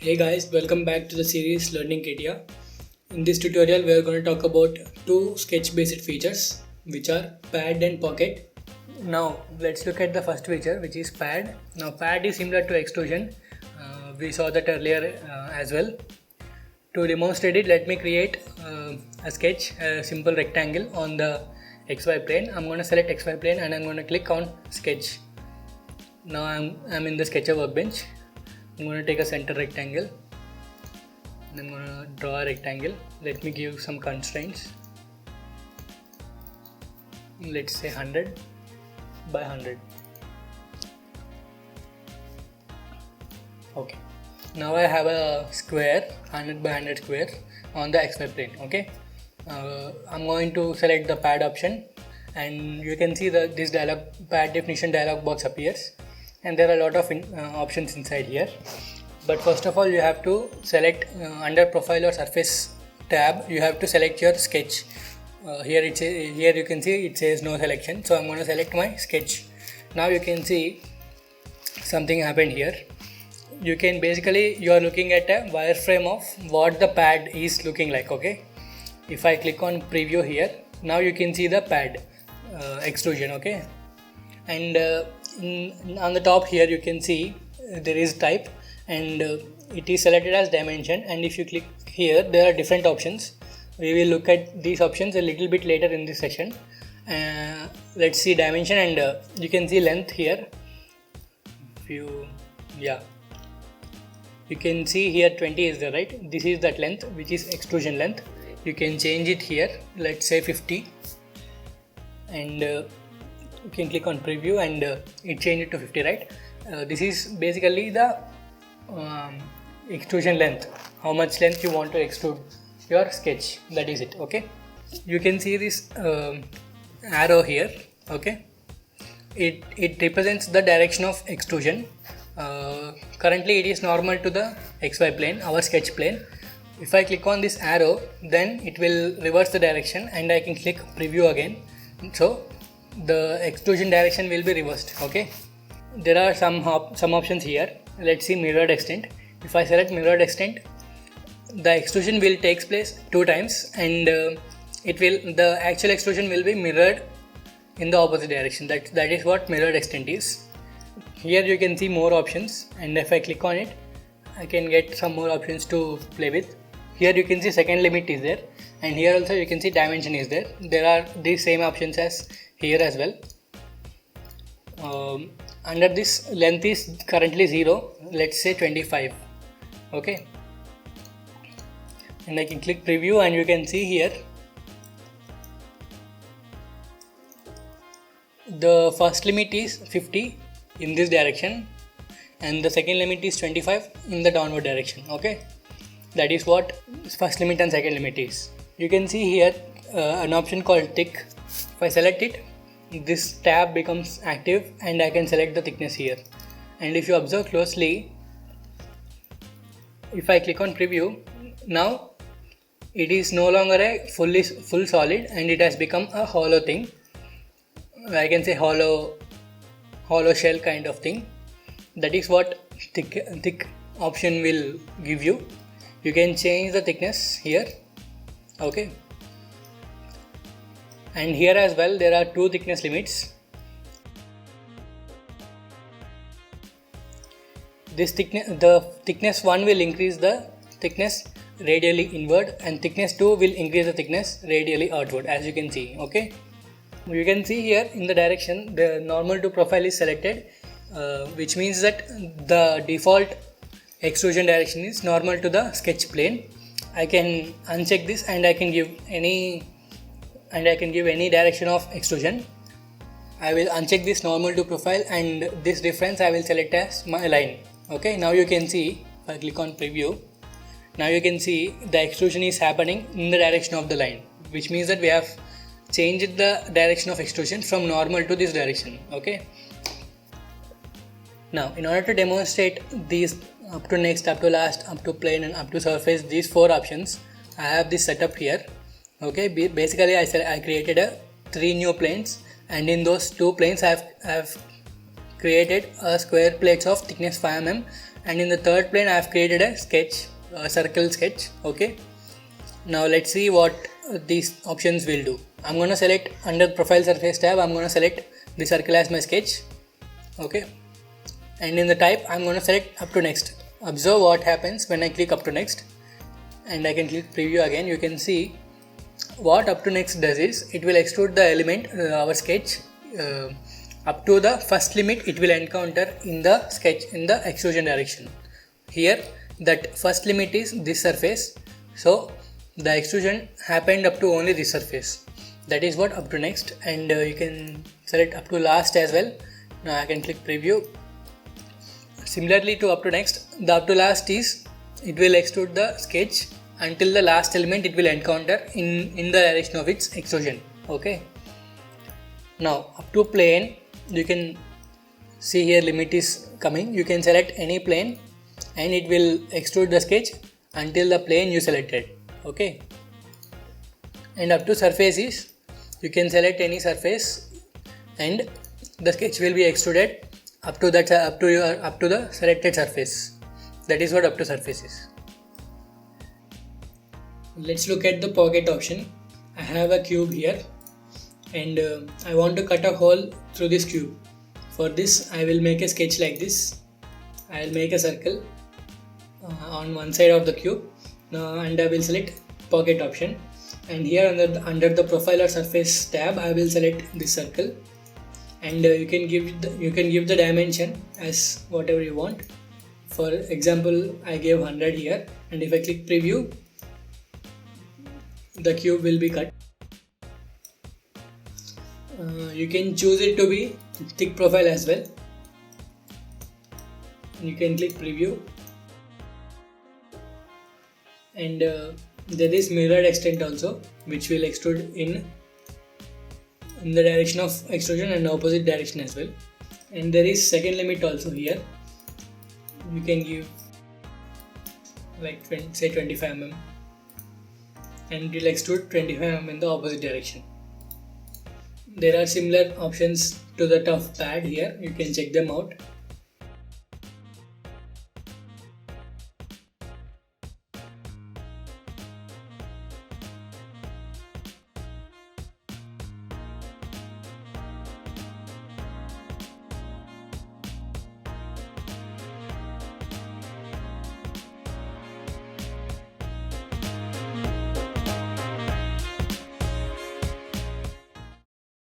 Hey guys, welcome back to the series Learning Katia. In this tutorial, we are going to talk about two sketch based features which are pad and pocket. Now, let's look at the first feature which is pad. Now, pad is similar to extrusion. We saw that earlier as well. To demonstrate it, let me create a sketch, a simple rectangle on the XY plane. I'm going to select XY plane and I'm going to click on sketch. Now I'm in the Sketcher workbench. I'm going to take a center rectangle and I'm going to draw a rectangle. Let me give some constraints. Let's say 100 by 100. Okay. Now I have a square 100 by 100 square on the XY plane. Okay. I'm going to select the pad option and you can see that this pad definition dialog box appears. And there are a lot of options inside here, but first of all you have to select under profile or surface tab, you have to select your sketch. Here you can see it says no selection, so I'm going to select my sketch. Now you can see something happened here. You are looking at a wireframe of what the pad is looking like. Okay, if I click on preview here, now you can see the pad extrusion. Okay, and on the top here you can see there is type and it is selected as dimension, and if you click here there are different options. We will look at these options a little bit later in this session. Let's see dimension, and you can see length here. You can see here 20 is there, right? This is that length which is extrusion length. You can change it here, let's say 50, and you can click on preview and it changed it to 50, right? This is basically the extrusion length, how much length you want to extrude your sketch, that is it. Okay, you can see this arrow here. Okay, it represents the direction of extrusion. Currently it is normal to the XY plane, our sketch plane. If I click on this arrow, then it will reverse the direction and I can click preview again, so the extrusion direction will be reversed. Okay, there are some options here. Let's see mirrored extent. If I select mirrored extent, the extrusion will takes place 2 times and the actual extrusion will be mirrored in the opposite direction. That is what mirrored extent is. Here you can see more options, and if I click on it, I can get some more options to play with. Here you can see second limit is there, and here also you can see dimension is there. There are these same options as here as well. Under this, length is currently 0, let's say 25. Okay, and I can click preview and you can see here the first limit is 50 in this direction and the second limit is 25 in the downward direction. Okay, that is what first limit and second limit is. You can see here an option called thick. If I select it, this tab becomes active and I can select the thickness here. And if you observe closely, if I click on preview, now it is no longer a full solid and it has become a hollow thing. I can say hollow shell kind of thing. That is what thick option will give you. You can change the thickness here. Okay, and here as well there are 2 thickness limits. The thickness 1 will increase the thickness radially inward and thickness 2 will increase the thickness radially outward, as you can see. Okay, you can see here in the direction the normal to profile is selected, which means that the default extrusion direction is normal to the sketch plane. I can uncheck this and I can give any direction of extrusion. I will uncheck this normal to profile and this reference I will select as my line. Okay, now you can see, if I click on preview, now you can see the extrusion is happening in the direction of the line, which means that we have changed the direction of extrusion from normal to this direction. Okay, now in order to demonstrate these up to next, up to last, up to plane and up to surface, these 4 options, I have this setup here. Okay, basically I created 3 new planes, and in those 2 planes I have created a square plates of thickness 5 mm and in the third plane I have created a sketch, a circle sketch. Okay, now let's see what these options will do. I'm going to select under profile surface tab, I'm going to select the circle as my sketch. Okay, and in the type I'm going to select up to next. Observe what happens when I click up to next, and I can click preview again. You can see what up to next does is it will extrude the element, our sketch, up to the first limit it will encounter in the sketch in the extrusion direction. Here that first limit is this surface, so the extrusion happened up to only this surface. That is what up to next, and you can select up to last as well. Now I can click preview. Similarly to up to next, the up to last is it will extrude the sketch until the last element it will encounter in the direction of its extrusion. Okay, now up to plane, you can see here limit is coming. You can select any plane and it will extrude the sketch until the plane you selected. Okay, and up to surface is you can select any surface and the sketch will be extruded up to that, up to the selected surface. That is what up to surface is. Let's look at the pocket option. I have a cube here and I want to cut a hole through this cube. For this I will make a sketch like this. I will make a circle on one side of the cube, and I will select pocket option, and here under the profile or surface tab I will select this circle, and you can give the dimension as whatever you want. For example, I gave 100 here, and if I click preview, the cube will be cut. You can choose it to be thick profile as well. You can click preview, and there is mirrored extent also, which will extrude in the direction of extrusion and opposite direction as well. And there is second limit also here. You can give like say 25 mm, and it will extrude 25 mm in the opposite direction. There are similar options to that of pad here. You can check them out.